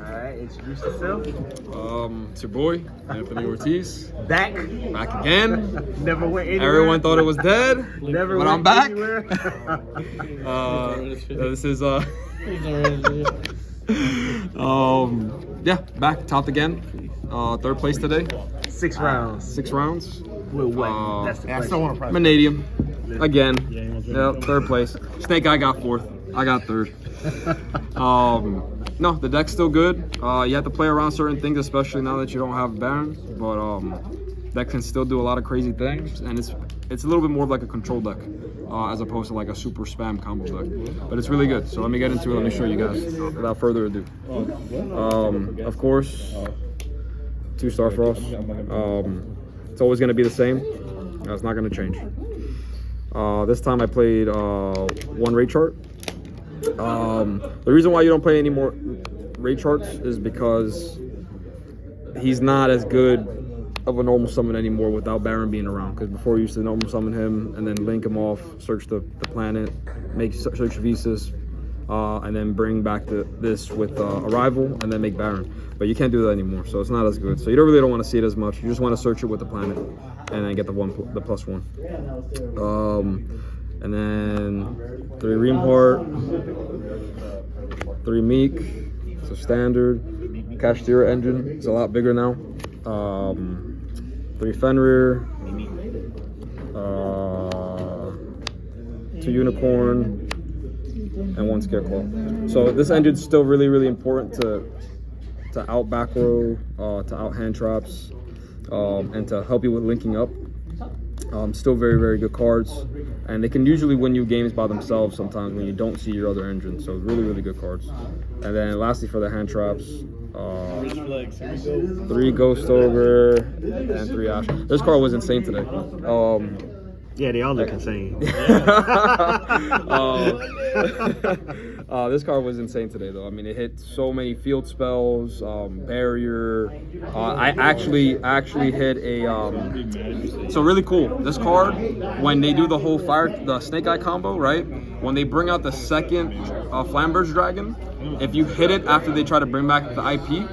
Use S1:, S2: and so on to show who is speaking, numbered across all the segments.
S1: Alright, introduce yourself.
S2: It's your boy, Anthony Ortiz.
S1: Back
S2: again.
S1: Never went anywhere.
S2: Everyone thought it was dead,
S1: Never
S2: but
S1: went
S2: I'm back.
S1: anywhere.
S2: This is yeah, back, topped again. Third place today.
S1: 6 rounds.
S2: 6 rounds.
S1: With what? That's the
S3: I
S1: question.
S3: still want to prize.
S2: Mannadium again. Yep, third place. Snake Eye got 4th. I got 3rd. No, the deck's still good. You have to play around certain things, especially now that you don't have Baron. But that can still do a lot of crazy things, and it's a little bit more of like a control deck, as opposed to like a super spam combo deck. But it's really good. So let me get into it. Let me show you guys without further ado. Of course, 2 Starfrost. It's always going to be the same. It's not going to change. This time I played 1 Ray chart. The reason why you don't play any more Ray charts is because he's not as good of a normal summon anymore without Baron being around. Because before you used to normal summon him and then link him off, search the planet, search Visas, and then bring back this with Arrival and then make Baron. But you can't do that anymore, so it's not as good. So you really don't want to see it as much. You just want to search it with the planet and then get the +1. And then 3 Reamheart, 3 Meek, so standard. Kashtira engine is a lot bigger now. 3 Fenrir, 2 Unicorn, and 1 Scarecrow. So this engine's still really, really important to out back row, to out hand traps, and to help you with linking up. Still very, very good cards, and they can usually win you games by themselves sometimes when you don't see your other engine. So really, really good cards. And then lastly for the hand traps, 3 Ghost Ogre and 3 Ash. This card was insane today.
S1: Yeah, they all look insane.
S2: This card was insane today, though. I mean, it hit so many field spells, barrier. I actually hit a. So really cool. This card, when they do the whole the Snake Eye combo, right? When they bring out the second Flamberge Dragon, if you hit it after they try to bring back the IP,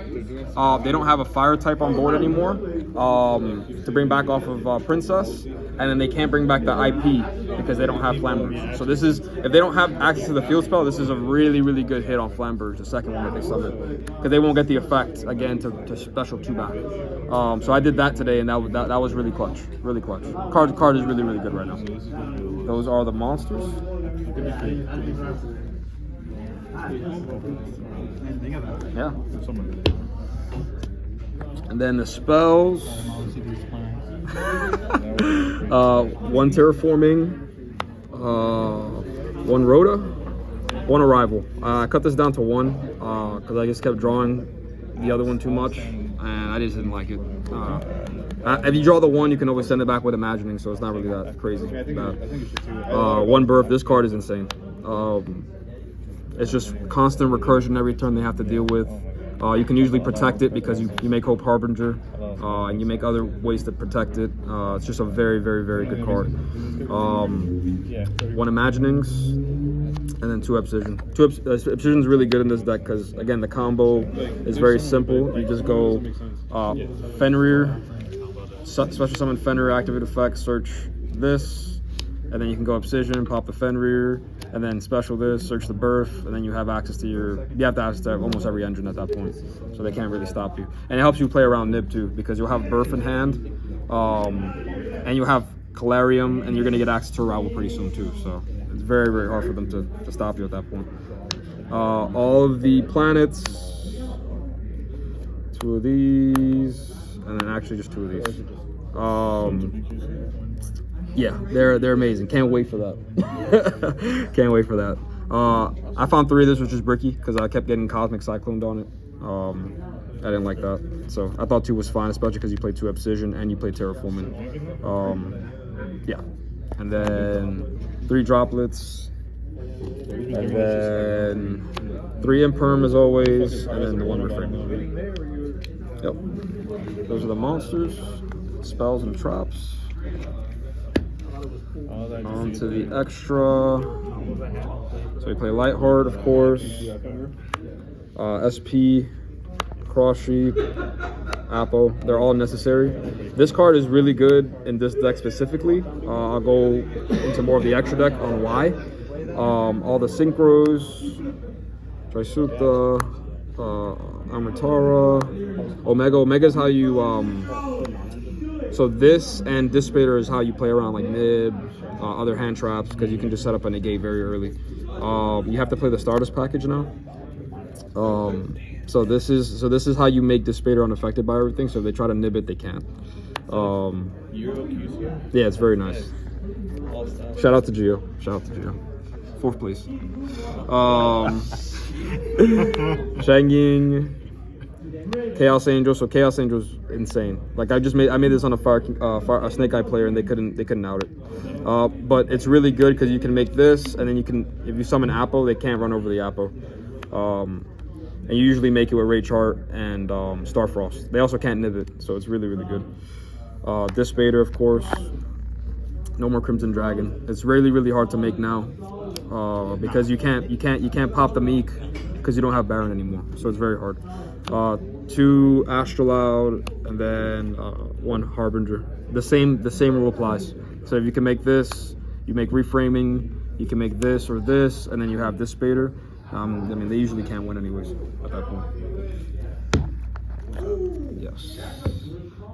S2: they don't have a fire type on board anymore to bring back off of Princess, and then they can't bring back the IP because they don't have Flamberge. So this is, if they don't have access to the field spell, this is a really, really good hit on Flamberge, the second one that they summon, because they won't get the effect again to special 2 back. So I did that today, and that was really clutch, really clutch. Card is really, really good right now. Those are the monsters. Yeah. And then the spells. 1 Terraforming, 1 Rhoda, 1 Arrival. I cut this down to 1 because I just kept drawing the other one too much, and I just didn't like it. If you draw the 1, you can always send it back with Imagining, so it's not really that crazy bad. 1 Birth. This card is insane. It's just constant recursion every turn they have to deal with. You can usually protect it because you make Hope Harbinger, and you make other ways to protect it. It's just a very, very, very good card. 1 Imaginings, and then 2 Obsidian. Obsidian's really good in this deck because, again, the combo is very simple. You just go Fenrir, special summon Fenrir, activate effect, search this, and then you can go Obsidian, pop the Fenrir, and then special this, search the Birth, and then you have access to you have to access to almost every engine at that point, so they can't really stop you. And it helps you play around Nib too, because you'll have Birth in hand, and you have Calarium, and you're going to get access to Arrival pretty soon too, so it's very, very hard for them to stop you at that point. All of the planets, 2 of these, and then actually just 2 of these. Yeah, they're amazing. Can't wait for that. Can't wait for that. I found 3 of this, which is bricky, because I kept getting Cosmic Cycloned on it. I didn't like that. So I thought 2 was fine, especially because you played 2 Obsidian and you played Terraforming. Yeah. And then 3 Droplets. And then 3 Imperm as always. And then the 1 Refrain. Yep. Those are the monsters, spells, and traps. On to the extra. So we play Lightheart, of course. SP, Cross Sheep, Apple. They're all necessary. This card is really good in this deck specifically. I'll go into more of the extra deck on why. All the Synchros, Trisuta, Amatara, Omega. Omega is how you so this and Dissipator is how you play around like Nib, other hand traps, because you can just set up a negate very early. You have to play the Stardust package now. So this is how you make Dissipator unaffected by everything. So if they try to nib it, they can't. Yeah, it's very nice. Shout out to Gio. Shout out to Gio. 4th place. Shang-Ying, Chaos Angel. So Chaos Angel's insane. Like I made this on a Snake Eye player and they couldn't out it. But it's really good because you can make this and then you can, if you summon Apple, they can't run over the Apple. And you usually make it with Ray Chart and Starfrost. They also can't nib it, so it's really, really good. Dissipator, of course. No more Crimson Dragon. It's really, really hard to make now because you can't pop the Meek because you don't have Baron anymore. So it's very hard. 2 Astrolaud and then 1 Harbinger. The same rule applies. So if you can make this, you make Reframing. You can make this or this, and then you have Dissipator. I mean, they usually can't win anyways at that point. Yes.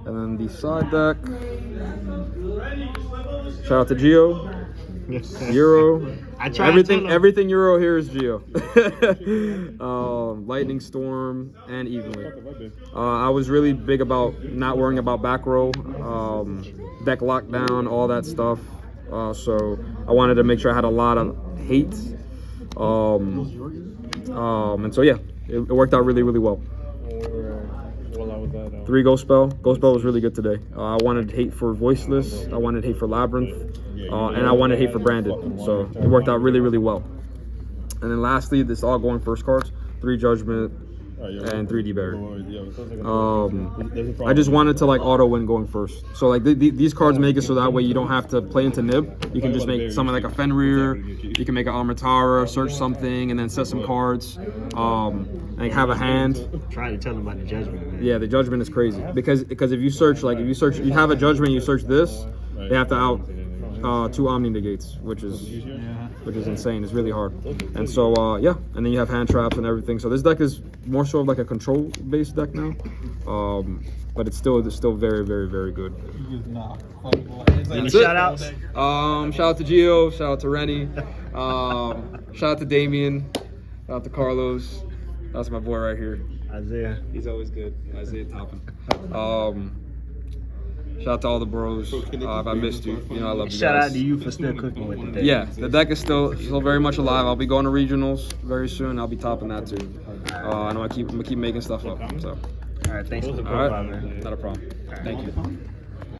S2: And then the side deck. Shout out to Gio. Euro. Everything Euro here is Gio. Lightning Storm and Evenly. I was really big about not worrying about back row, deck lockdown, all that stuff. So I wanted to make sure I had a lot of hate. And so yeah, it worked out really, really well. 3 Ghost Spell. Ghost Spell was really good today. I wanted hate for Voiceless, I wanted hate for Labyrinth, and I wanted hate for Branded. So it worked out really, really well. And then lastly, this all going first cards. 3 Judgment and 3 Debarry. I just wanted to like auto win going first. So like these cards make it so that way you don't have to play into Nib. You can just make something like a Fenrir. You can make an Armatara, search something, and then set some cards. And have a hand.
S1: Try to tell them about the Judgment, man.
S2: Yeah, the Judgment is crazy because if you search you have a Judgment, you search this, they have to out 2 Omni Negates, which is insane. It's really hard. And so yeah, and then you have hand traps and everything. So this deck is more so of like a control based deck now, but it's still very, very, very good.
S1: Any shout outs?
S2: Shout out to Gio, shout out to Rennie, shout out to Damien, shout out to Carlos. That's my boy right here.
S1: Isaiah.
S2: He's always good. Isaiah Toppin. Shout out to all the bros. If I missed you, I love you guys.
S1: Shout out to you for still cooking with the deck.
S2: Yeah, the deck is still very much alive. I'll be going to regionals very soon. I'll be topping that too. And I'm gonna keep making stuff up. So.
S1: All right, thanks for the
S2: All right,
S1: profile, man.
S2: not a problem. Thank you.